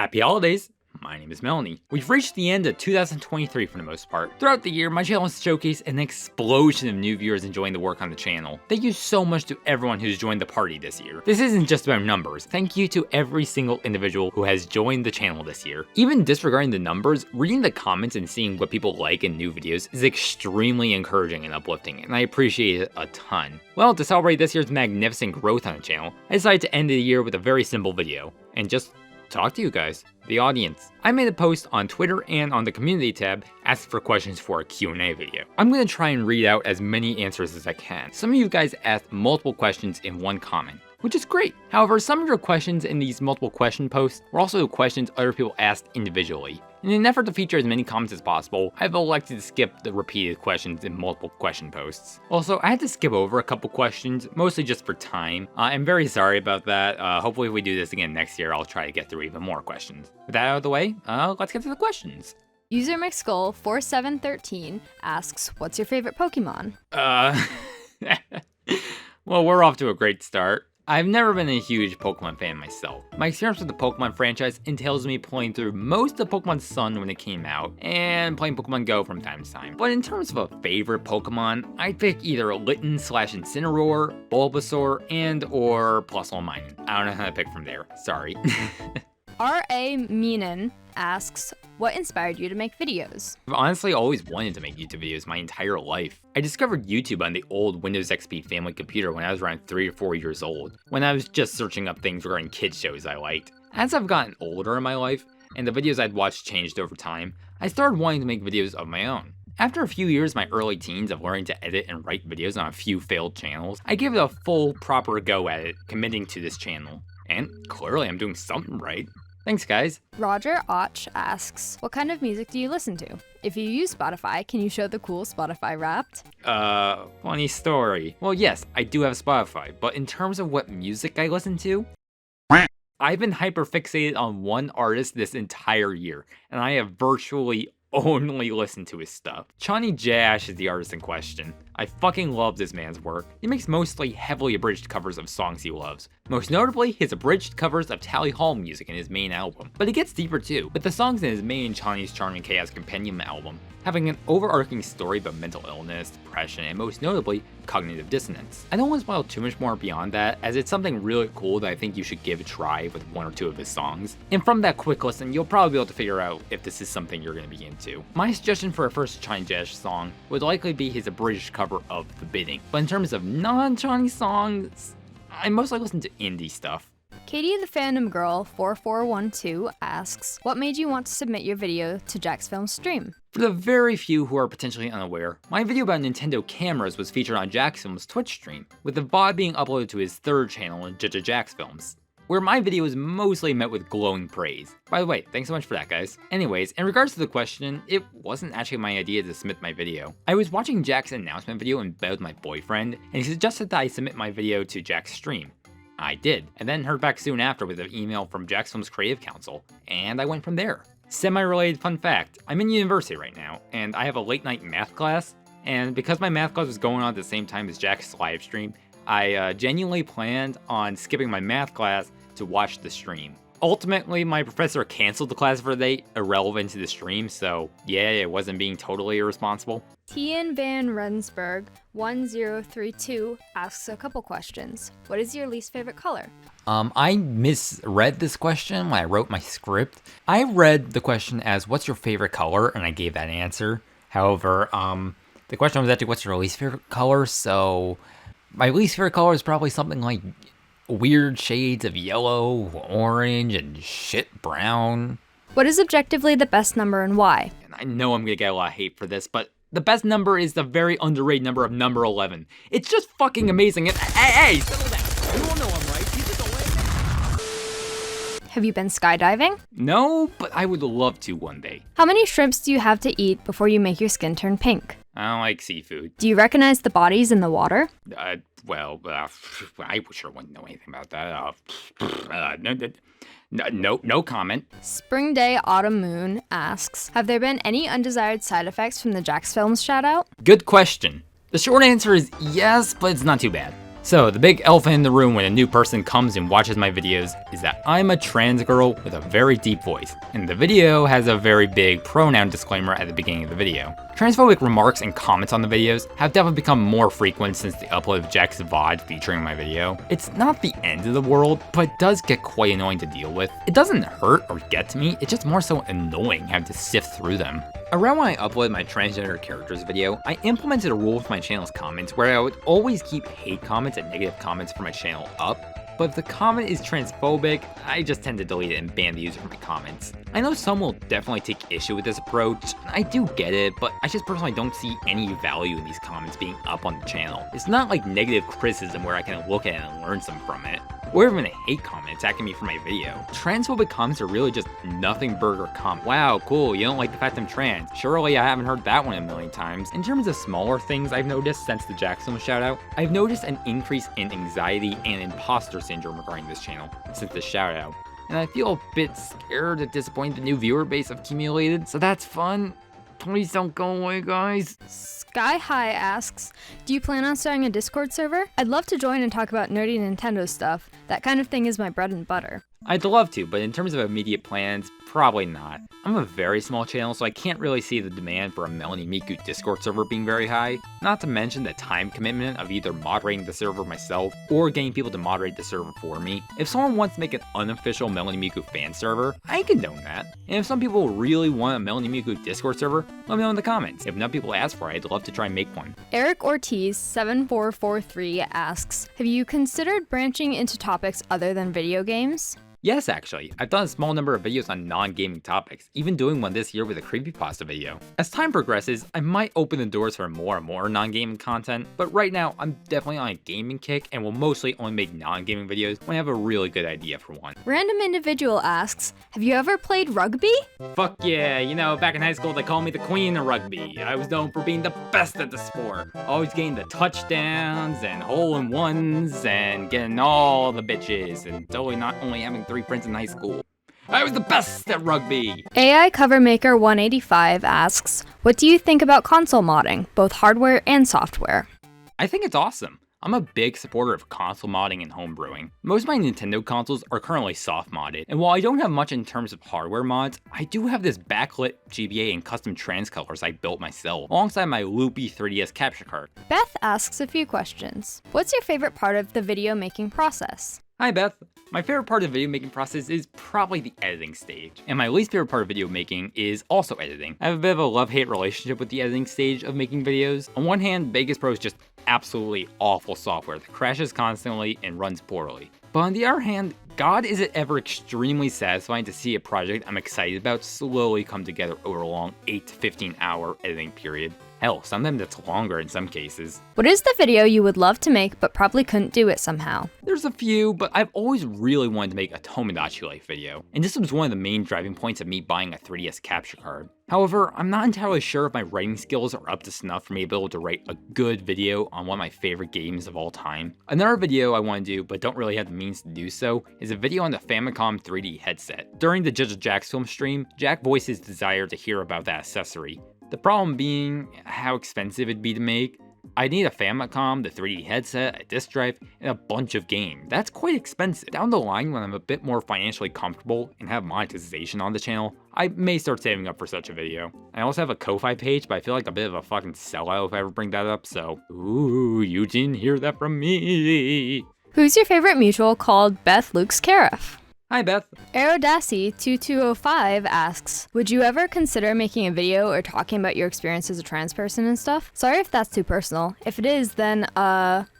Happy holidays! My name is Melany. We've reached the end of 2023 for the most part. Throughout the year, my channel has showcased an explosion of new viewers enjoying the work on the channel. Thank you so much to everyone who's joined the party this year. This isn't just about numbers. Thank you to every single individual who has joined the channel this year. Even disregarding the numbers, reading the comments and seeing what people like in new videos is extremely encouraging and uplifting, and I appreciate it a ton. Well, to celebrate this year's magnificent growth on the channel, I decided to end the year with a very simple video, and just talk to you guys, the audience. I made a post on Twitter and on the community tab asking for questions for a Q&A video. I'm gonna try and read out as many answers as I can. Some of you guys asked multiple questions in one comment, which is great. However, some of your questions in these multiple question posts were also questions other people asked individually. In an effort to feature as many comments as possible, I've elected to skip the repeated questions in multiple question posts. Also, I had to skip over a couple questions, mostly just for time. I'm very sorry about that. Hopefully if we do this again next year, I'll try to get through even more questions. With that out of the way, let's get to the questions. User McSkull4713 asks, what's your favorite Pokemon? Well, we're off to a great start. I've never been a huge Pokemon fan myself. My experience with the Pokemon franchise entails me playing through most of Pokemon Sun when it came out, and playing Pokemon Go from time to time. But in terms of a favorite Pokemon, I'd pick either Litten/Incineroar, Bulbasaur, and/or Plusle. I don't know how to pick from there, sorry. R.A. Meenan asks, what inspired you to make videos? I've honestly always wanted to make YouTube videos my entire life. I discovered YouTube on the old Windows XP family computer when I was around 3 or 4 years old, when I was just searching up things regarding kids shows I liked. As I've gotten older in my life, and the videos I'd watched changed over time, I started wanting to make videos of my own. After a few years in my early teens of learning to edit and write videos on a few failed channels, I gave it a full, proper go at it, committing to this channel. And clearly I'm doing something right. Thanks, guys. Roger Och asks, what kind of music do you listen to? If you use Spotify, can you show the cool Spotify Wrapped? Funny story. Well, yes, I do have Spotify, but in terms of what music I listen to, I've been hyperfixated on one artist this entire year, and I have virtually only listened to his stuff. Johnny Jash is the artist in question. I fucking love this man's work. He makes mostly heavily abridged covers of songs he loves. Most notably, his abridged covers of Tally Hall music in his main album. But it gets deeper too, with the songs in his main Johnny's Charming Chaos Compendium album having an overarching story about mental illness, depression, and most notably, cognitive dissonance. I don't want to spoil too much more beyond that, as it's something really cool that I think you should give a try with 1 or 2 of his songs. And from that quick listen, you'll probably be able to figure out if this is something you're going to be into. My suggestion for a first Johnny Jash song would likely be his abridged cover of The Bidding. But in terms of non-Johnny songs, I mostly listen to indie stuff. Katie the Fandom Girl 4412 asks, what made you want to submit your video to Jack's Film Stream? For the very few who are potentially unaware, my video about Nintendo cameras was featured on Jack's Film's Twitch stream, with the VOD being uploaded to his 3rd channel, Jack's Films, where my video was mostly met with glowing praise. By the way, thanks so much for that, guys. Anyways, in regards to the question, it wasn't actually my idea to submit my video. I was watching Jack's announcement video in bed with my boyfriend, and he suggested that I submit my video to Jack's stream. I did, and then heard back soon after with an email from Jack's Film's Creative Council, and I went from there. Semi-related fun fact, I'm in university right now, and I have a late night math class, and because my math class was going on at the same time as Jack's live stream, I genuinely planned on skipping my math class to watch the stream. Ultimately, my professor canceled the class for the day, irrelevant to the stream, so yeah, it wasn't being totally irresponsible. Tian Van Rensburg 1032 asks a couple questions. What is your least favorite color? I misread this question when I wrote my script. I read the question as, what's your favorite color? And I gave that answer. However, the question was actually, what's your least favorite color? So my least favorite color is probably something like weird shades of yellow, orange, and shit brown. What is objectively the best number and why? And I know I'm gonna get a lot of hate for this, but the best number is the very underrated number of number 11. It's just fucking amazing. And hey, settle down. You all know I'm right. Keep it away. Have you been skydiving? No, but I would love to one day. How many shrimps do you have to eat before you make your skin turn pink? I don't like seafood. Do you recognize the bodies in the water? I sure wouldn't know anything about that. No comment. Spring Day Autumn Moon asks, have there been any undesired side effects from the Jack's Films shoutout? Good question. The short answer is yes, but it's not too bad. So the big elephant in the room when a new person comes and watches my videos is that I'm a trans girl with a very deep voice, and the video has a very big pronoun disclaimer at the beginning of the video. Transphobic remarks and comments on the videos have definitely become more frequent since the upload of Jack's VOD featuring my video. It's not the end of the world, but it does get quite annoying to deal with. It doesn't hurt or get to me, it's just more so annoying having to sift through them. Around when I uploaded my transgender characters video, I implemented a rule with my channel's comments where I would always keep hate comments and negative comments for my channel up, but if the comment is transphobic, I just tend to delete it and ban the user from my comments. I know some will definitely take issue with this approach, I do get it, but I just personally don't see any value in these comments being up on the channel. It's not like negative criticism where I can look at it and learn something from it, or even a hate comment attacking me for my video. Transphobic comments are really just nothing burger comment. Wow, cool, you don't like the fact I'm trans. Surely I haven't heard that one a million times. In terms of smaller things I've noticed since the Jackson shoutout, I've noticed an increase in anxiety and imposter syndrome regarding this channel since the shoutout. And I feel a bit scared to disappoint the new viewer base I've accumulated, so that's fun. Please don't go away, guys. Sky High asks, do you plan on starting a Discord server? I'd love to join and talk about nerdy Nintendo stuff. That kind of thing is my bread and butter. I'd love to, but in terms of immediate plans, probably not. I'm a very small channel, so I can't really see the demand for a MelanyMiku Discord server being very high, not to mention the time commitment of either moderating the server myself or getting people to moderate the server for me. If someone wants to make an unofficial MelanyMiku fan server, I condone that. And if some people really want a MelanyMiku Discord server, let me know in the comments. If enough people ask for it, I'd love to try and make one. Eric Ortiz 7443 asks, have you considered branching into topics other than video games? Yes, actually. I've done a small number of videos on non-gaming topics, even doing one this year with a creepypasta video. As time progresses, I might open the doors for more and more non-gaming content, but right now I'm definitely on a gaming kick and will mostly only make non-gaming videos when I have a really good idea for one. Random Individual asks, have you ever played rugby? Fuck yeah, you know, back in high school they called me the queen of rugby. I was known for being the best at the sport, always getting the touchdowns and hole-in-ones and getting all the bitches and totally not only having 3 friends in high school. I was the best at rugby! AI Cover Maker 185 asks, what do you think about console modding, both hardware and software? I think it's awesome. I'm a big supporter of console modding and homebrewing. Most of my Nintendo consoles are currently soft modded, and while I don't have much in terms of hardware mods, I do have this backlit GBA and custom trans colors I built myself, alongside my loopy 3DS capture card. Beth asks a few questions. What's your favorite part of the video making process? Hi Beth. My favorite part of the video making process is probably the editing stage, and my least favorite part of video making is also editing. I have a bit of a love-hate relationship with the editing stage of making videos. On one hand, Vegas Pro is just absolutely awful software that crashes constantly and runs poorly. But on the other hand, God, is it ever extremely satisfying to see a project I'm excited about slowly come together over a long 8 to 15 hour editing period. Hell, sometimes that's longer in some cases. What is the video you would love to make but probably couldn't do it somehow? There's a few, but I've always really wanted to make a Tomodachi Life video, and this was one of the main driving points of me buying a 3DS capture card. However, I'm not entirely sure if my writing skills are up to snuff for me to be able to write a good video on one of my favorite games of all time. Another video I want to do, but don't really have the means to do so, is a video on the Famicom 3D headset. During the Judge of Jack's film stream, Jack voiced his desire to hear about that accessory. The problem being how expensive it'd be to make. I'd need a Famicom, the 3D headset, a disc drive, and a bunch of games. That's quite expensive. Down the line, when I'm a bit more financially comfortable and have monetization on the channel, I may start saving up for such a video. I also have a Ko-Fi page, but I feel like a bit of a fucking sellout if I ever bring that up, so ooh, you didn't hear that from me. Who's your favorite mutual called Beth Luke's Cariff? Hi Beth. Aerodassi2205 asks, would you ever consider making a video or talking about your experience as a trans person and stuff? Sorry if that's too personal. If it is, then,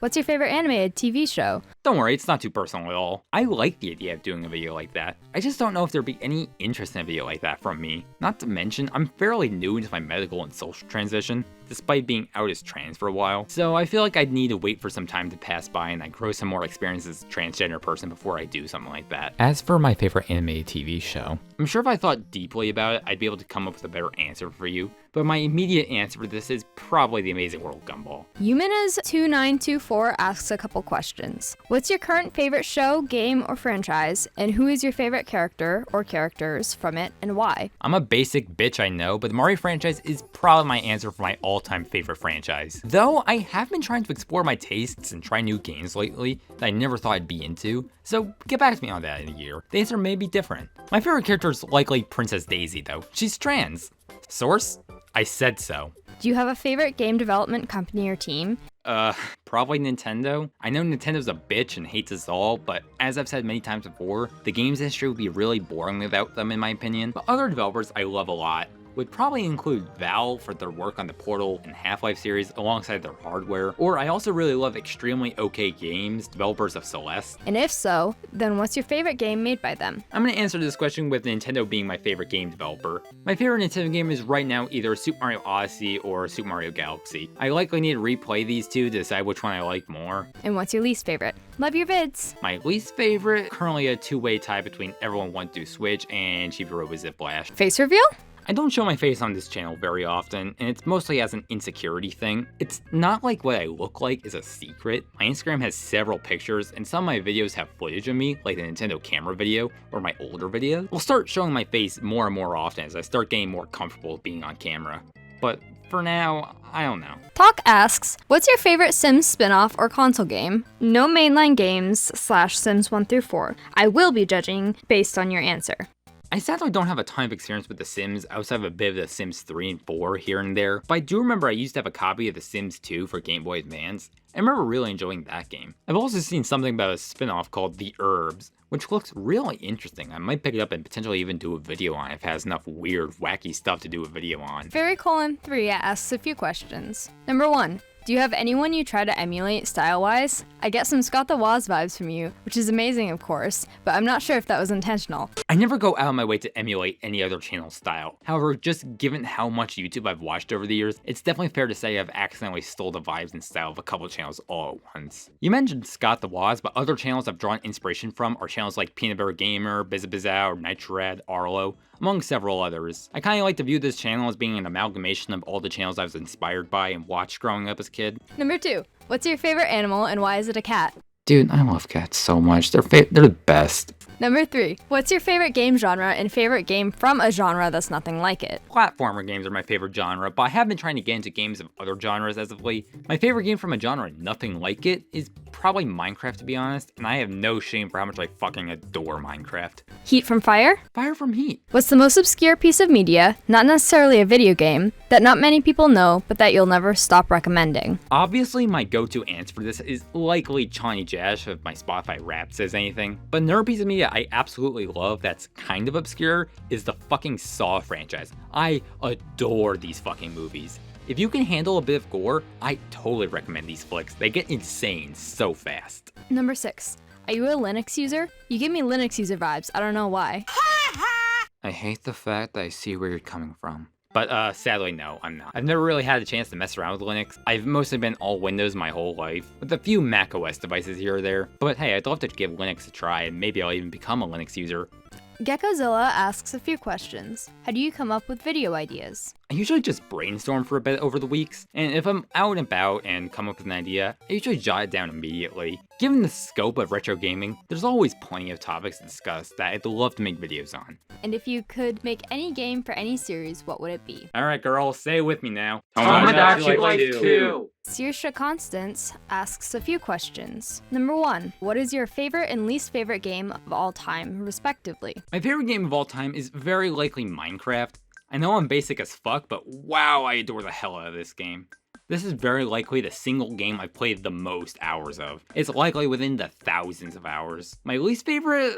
what's your favorite animated TV show? Don't worry, it's not too personal at all. I like the idea of doing a video like that. I just don't know if there'd be any interest in a video like that from me. Not to mention, I'm fairly new into my medical and social transition, despite being out as trans for a while. So I feel like I'd need to wait for some time to pass by and I grow some more experience as a transgender person before I do something like that. As for my favorite animated TV show, I'm sure if I thought deeply about it, I'd be able to come up with a better answer for you. but my immediate answer for this is probably The Amazing World of Gumball. Yumenas2924 asks a couple questions. What's your current favorite show, game, or franchise, and who is your favorite character or characters from it and why? I'm a basic bitch, I know, but the Mario franchise is probably my answer for my all-time favorite franchise. Though I have been trying to explore my tastes and try new games lately that I never thought I'd be into, so get back to me on that in a year. The answer may be different. My favorite character is likely Princess Daisy though. She's trans. Source? I said so. Do you have a favorite game development company or team? Probably Nintendo. I know Nintendo's a bitch and hates us all, but as I've said many times before, the games industry would be really boring without them in my opinion. But other developers I love a lot would probably include Valve for their work on the Portal and Half-Life series alongside their hardware, or I also really love Extremely OK Games, developers of Celeste. And if so, then what's your favorite game made by them? I'm gonna answer this question with Nintendo being my favorite game developer. My favorite Nintendo game is right now either Super Mario Odyssey or Super Mario Galaxy. I likely need to replay these two to decide which one I like more. And what's your least favorite? Love your vids! My least favorite, currently a two-way tie between Everyone Want to Switch and Chibi Robo Ziplash. Face reveal? I don't show my face on this channel very often, and it's mostly as an insecurity thing. It's not like what I look like is a secret. My Instagram has several pictures, and some of my videos have footage of me, like the Nintendo camera video, or my older videos. I'll start showing my face more and more often as I start getting more comfortable being on camera. But for now, I don't know. Talk asks, what's your favorite Sims spin-off or console game? No mainline games / Sims 1 through 4. I will be judging based on your answer. I sadly don't have a ton of experience with The Sims outside of a bit of The Sims 3 and 4 here and there, but I do remember I used to have a copy of The Sims 2 for Game Boy Advance. I remember really enjoying that game. I've also seen something about a spin-off called The Herbs, which looks really interesting. I might pick it up and potentially even do a video on it if it has enough weird, wacky stuff to do a video on. Fairy:3 asks a few questions. Number 1. Do you have anyone you try to emulate style-wise? I get some Scott the Woz vibes from you, which is amazing of course, but I'm not sure if that was intentional. I never go out of my way to emulate any other channel's style. However, just given how much YouTube I've watched over the years, it's definitely fair to say I've accidentally stole the vibes and style of a couple channels all at once. You mentioned Scott the Woz, but other channels I've drawn inspiration from are channels like Peanut Butter Gamer, Bizabizao, Nitrad, Arlo, among several others. I kinda like to view this channel as being an amalgamation of all the channels I was inspired by and watched growing up as a kid. Number 2. What's your favorite animal and why is it a cat? Dude, I love cats so much. They're the best. Number 3. What's your favorite game genre and favorite game from a genre that's nothing like it? Platformer games are my favorite genre, but I have been trying to get into games of other genres as of late. My favorite game from a genre nothing like it is probably Minecraft, to be honest, and I have no shame for how much I fucking adore Minecraft. Heat from Fire? Fire from Heat. What's the most obscure piece of media, not necessarily a video game, that not many people know, but that you'll never stop recommending? Obviously, my go-to answer for this is likely Chani Jash if my Spotify Wrapped says anything, but another piece of media I absolutely love that's kind of obscure is the fucking Saw franchise. I adore these fucking movies. If you can handle a bit of gore, I totally recommend these flicks. They get insane so fast. Number 6. Are you a Linux user? You give me Linux user vibes, I don't know why. I hate the fact that I see where you're coming from. But sadly, no, I'm not. I've never really had a chance to mess around with Linux. I've mostly been all Windows my whole life, with a few Mac OS devices here or there. But hey, I'd love to give Linux a try, and maybe I'll even become a Linux user. Gekozilla asks a few questions. How do you come up with video ideas? I usually just brainstorm for a bit over the weeks, and if I'm out and about and come up with an idea, I usually jot it down immediately. Given the scope of retro gaming, there's always plenty of topics to discuss that I'd love to make videos on. And if you could make any game for any series, what would it be? Alright girl, say it with me now. Tomodachi Life 2! Saoirse Constance asks a few questions. Number 1. What is your favorite and least favorite game of all time, respectively? My favorite game of all time is very likely Minecraft. I know I'm basic as fuck, but wow, I adore the hell out of this game. This is very likely the single game I've played the most hours of. It's likely within the thousands of hours. My least favorite,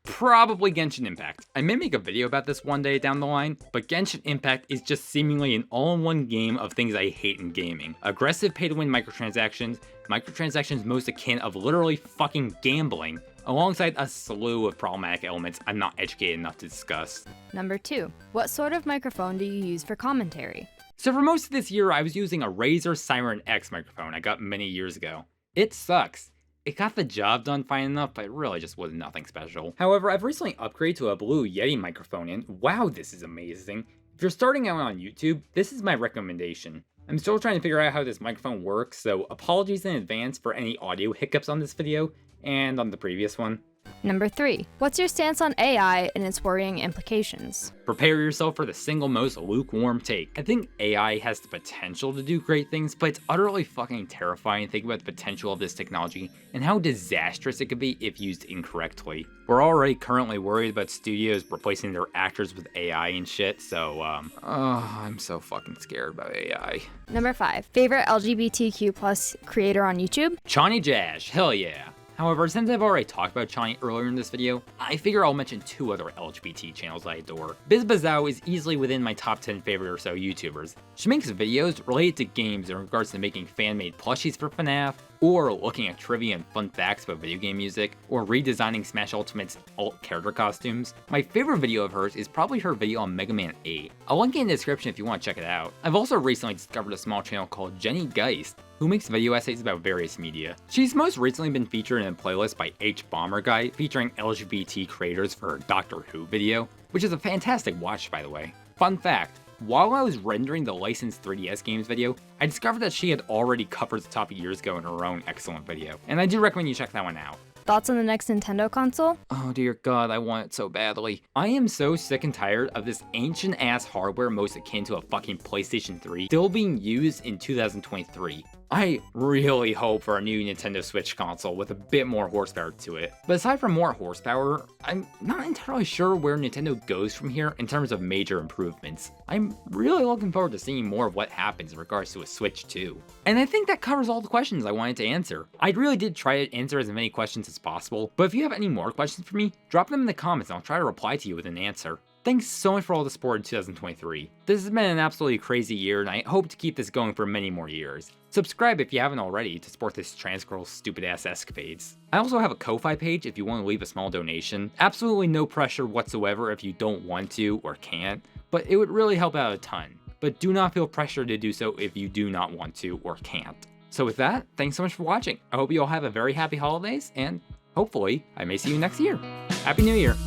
probably Genshin Impact. I may make a video about this one day down the line, but Genshin Impact is just seemingly an all-in-one game of things I hate in gaming. Aggressive pay-to-win microtransactions most akin of literally fucking gambling, alongside a slew of problematic elements I'm not educated enough to discuss. Number 2. What sort of microphone do you use for commentary? So for most of this year, I was using a Razer Siren X microphone I got many years ago. It sucks. It got the job done fine enough, but it really just was nothing special. However, I've recently upgraded to a Blue Yeti microphone, and wow, this is amazing. If you're starting out on YouTube, this is my recommendation. I'm still trying to figure out how this microphone works, so apologies in advance for any audio hiccups on this video and on the previous one. Number 3. What's your stance on AI and its worrying implications? Prepare yourself for the single most lukewarm take. I think AI has the potential to do great things, but it's utterly fucking terrifying to think about the potential of this technology and how disastrous it could be if used incorrectly. We're already currently worried about studios replacing their actors with AI and shit, so I'm so fucking scared about AI. Number 5. Favorite LGBTQ+ creator on YouTube? Chani Jash, hell yeah. However, since I've already talked about Chani earlier in this video, I figure I'll mention 2 other LGBT channels I adore. BizBazao is easily within my top 10 favorite or so YouTubers. She makes videos related to games in regards to making fan-made plushies for FNAF, or looking at trivia and fun facts about video game music, or redesigning Smash Ultimate's alt character costumes. My favorite video of hers is probably her video on Mega Man 8. I'll link it in the description if you want to check it out. I've also recently discovered a small channel called Jenny Geist, who makes video essays about various media. She's most recently been featured in a playlist by H Bomber Guy featuring LGBT creators for her Doctor Who video, which is a fantastic watch by the way. Fun fact, while I was rendering the licensed 3DS games video, I discovered that she had already covered the topic years ago in her own excellent video, and I do recommend you check that one out. Thoughts on the next Nintendo console? Oh dear god, I want it so badly. I am so sick and tired of this ancient ass hardware most akin to a fucking PlayStation 3 still being used in 2023. I really hope for a new Nintendo Switch console with a bit more horsepower to it. But aside from more horsepower, I'm not entirely sure where Nintendo goes from here in terms of major improvements. I'm really looking forward to seeing more of what happens in regards to a Switch 2. And I think that covers all the questions I wanted to answer. I really did try to answer as many questions as possible, but if you have any more questions for me, drop them in the comments and I'll try to reply to you with an answer. Thanks so much for all the support in 2023. This has been an absolutely crazy year and I hope to keep this going for many more years. Subscribe if you haven't already to support this trans girl's stupid ass escapades. I also have a Ko-Fi page if you want to leave a small donation. Absolutely no pressure whatsoever if you don't want to or can't, but it would really help out a ton. But do not feel pressure to do so if you do not want to or can't. So with that, thanks so much for watching. I hope you all have a very happy holidays and hopefully I may see you next year. Happy New Year!